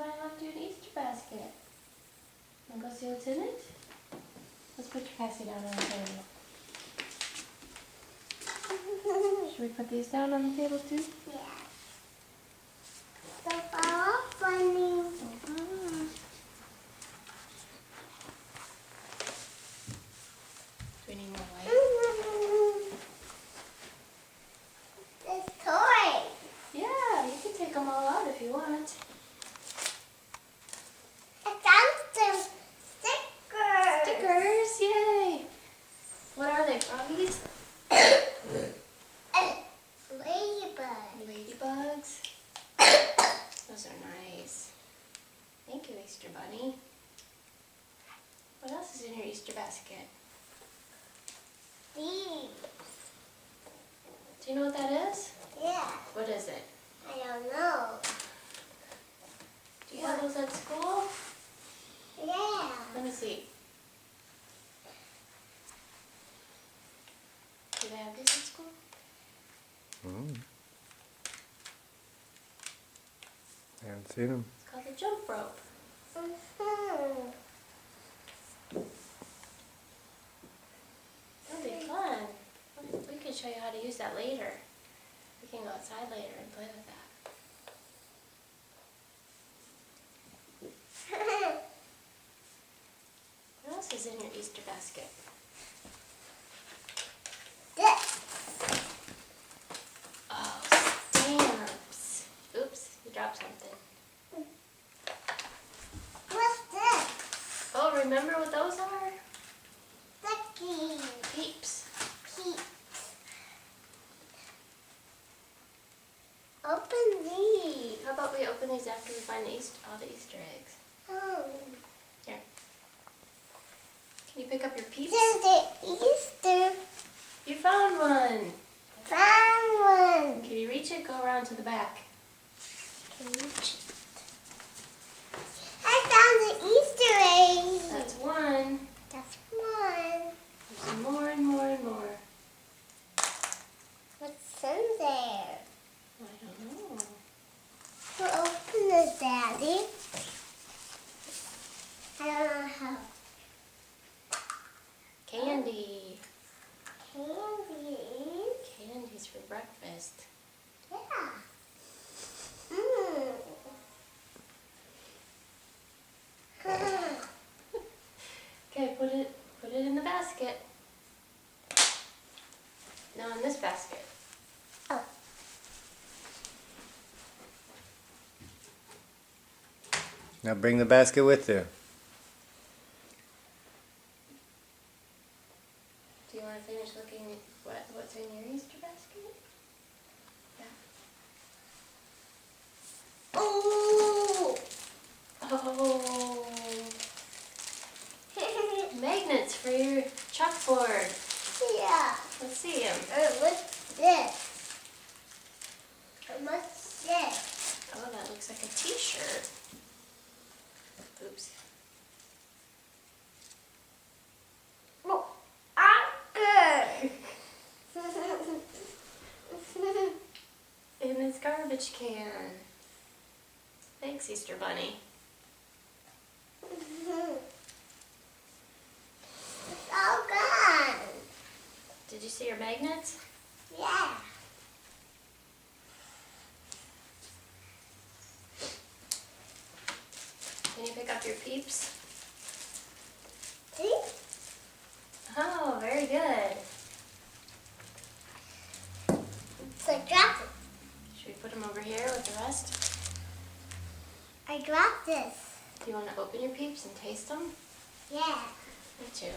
Bunny left you an Easter basket. Wanna go see what's in it? Let's put your Cassie down on the table. Should we put these down on the table too? Yeah. So far, funny. Do we need more light? This toy. Yeah, you can take them all out if you want. I found some stickers. Stickers, yay! What are they, froggies? Ladybug. Ladybugs? Those are nice. Thank you, Easter Bunny. What else is in your Easter basket? These. Do you know what that is? Yeah. What is it? I don't know. Do you have those at school? Yeah. Let me see. Do they have these at school? I haven't seen them. It's called the jump rope. That'll be fun. We can show you how to use that later. We can go outside later and play with that. What else is in your Easter basket? This. Oh, stamps. Oops, you dropped something. What's this? Oh, remember what those are? Ducky. Peeps. Peeps. Open these. How about we open these after we find all the Easter eggs? Oh. Here. Can you pick up your peeps? There's the Easter. You found one. Found one. Can you reach it? Go around to the back. I found the Easter egg. That's one. That's one. There's some more and more and more. What's in there? I don't know. Who opened this, Daddy? I don't know how. Candy. Candy. Candies for breakfast. Yeah. Mmm. Okay, put it in the basket. No, in this basket. Oh. Now bring the basket with you. Do you want to finish looking at what's in your Easter basket? Yeah. Oh. Oh. Magnets for your chalkboard. Yeah. Let's see them. What's this? What's this? Oh, that looks like a t-shirt. Oops. Oh, Oscar. In this garbage can. Thanks, Easter Bunny. It's all gone. Did you see your magnets? Yeah. Can you pick up your peeps? See? Oh, very good. So I dropped it. Should we put them over here with the rest? I dropped this. Do you want to open your peeps and taste them? Yeah. Me too.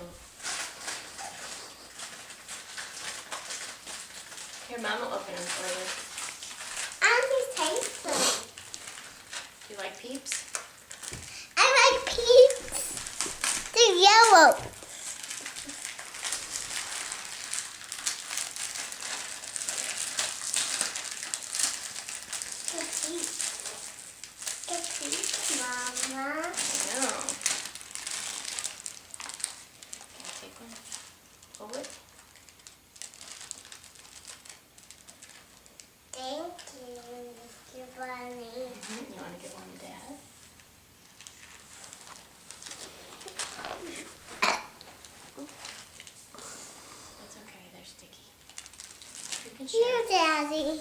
Here, Mom will open them for you. I want these taste them. Do you like peeps? I like peeps. They're yellow. Good peeps. Good peeps, Mama. I know. Can I take one? Pull it? Thank you, Mr. Bunny. You want to give one to Dad? can share. Here, Daddy.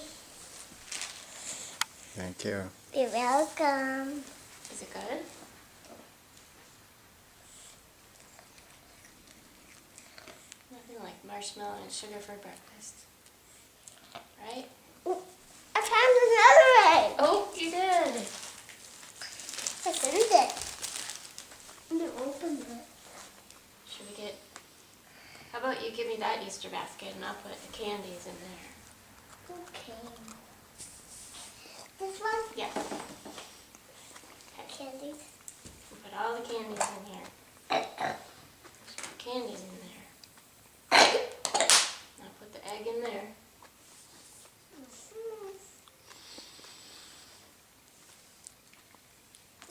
Thank you. You're welcome. Is it good? Nothing like marshmallow and sugar for breakfast. Right? I found another egg. Oh, you did. I found it. I'm gonna open it. Should we get... How about you give me that Easter basket and I'll put the candies in there. Okay. This one? Yeah. Okay. Candies. We'll put all the candies in here. Just put candies in there. I'll put the egg in there.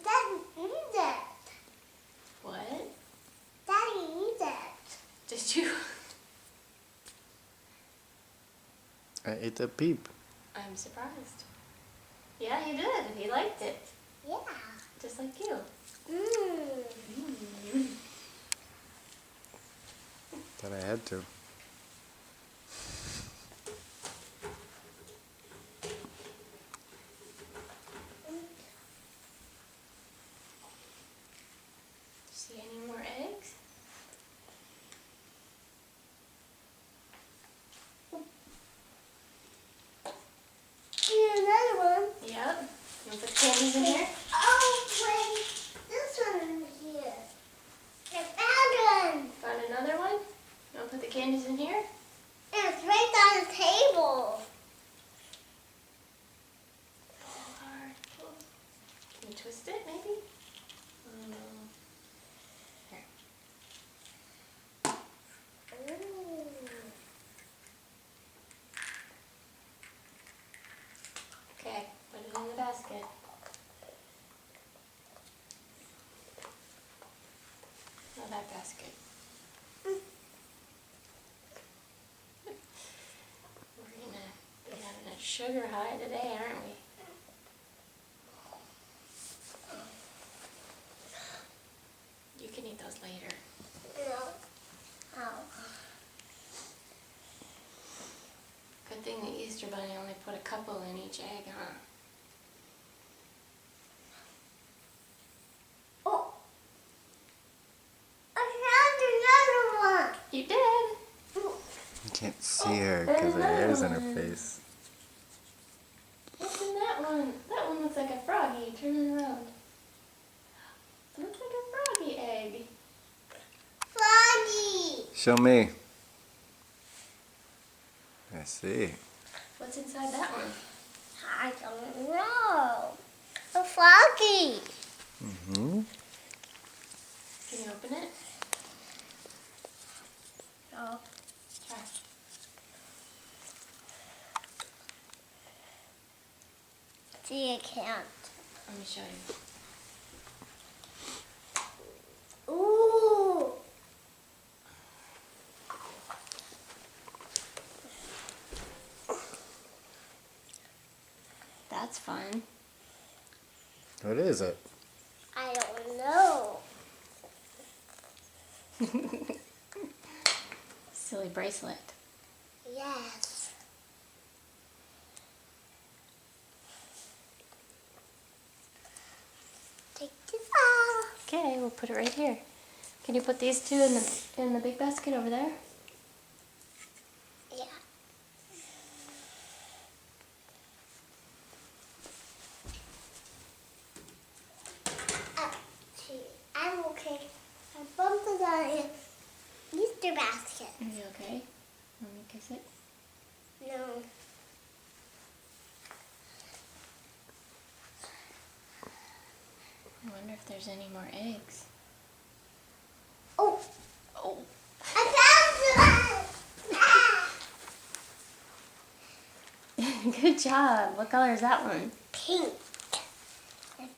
Daddy, eat it. What? Daddy, eat it. Did you? I ate a peep. I'm surprised. Yeah, he did. He liked it. Yeah. Just like you. Mmm. Thought I had to. See any more eggs? Another one. Yep. You want to put the candies in here? Oh, wait. This one in here. I found one. Found another one? You want to put the candies in here? It's right on the table. Pull hard. Pull. Can you twist it, maybe? Here. Okay. Put it in the basket. Not that basket. We're gonna be having a sugar high today, aren't we? You can eat those later. No. Oh. Good thing the Easter Bunny only put a couple in each egg, huh? Oh. I found another one. You did! You can't see her because her hair's in her face. What's in that one? That one looks like a froggy. Turn it around. It looks like a froggy egg. Froggy. Show me. I see. What's inside that one? I don't know. A froggy. Mm-hmm. Can you open it? No. Try. See, I can't. Let me show you. Ooh. That's fun. What is it? I don't know. Silly bracelet. Yes. Take this off. Okay, we'll put it right here. Can you put these two in the big basket over there? Yeah. I'm okay. I bumped it on an Easter basket. Are you okay? Let me kiss it. No. I wonder if there's any more eggs. Oh, Oh, I found one! Ah! good job. What color is that one? Pink.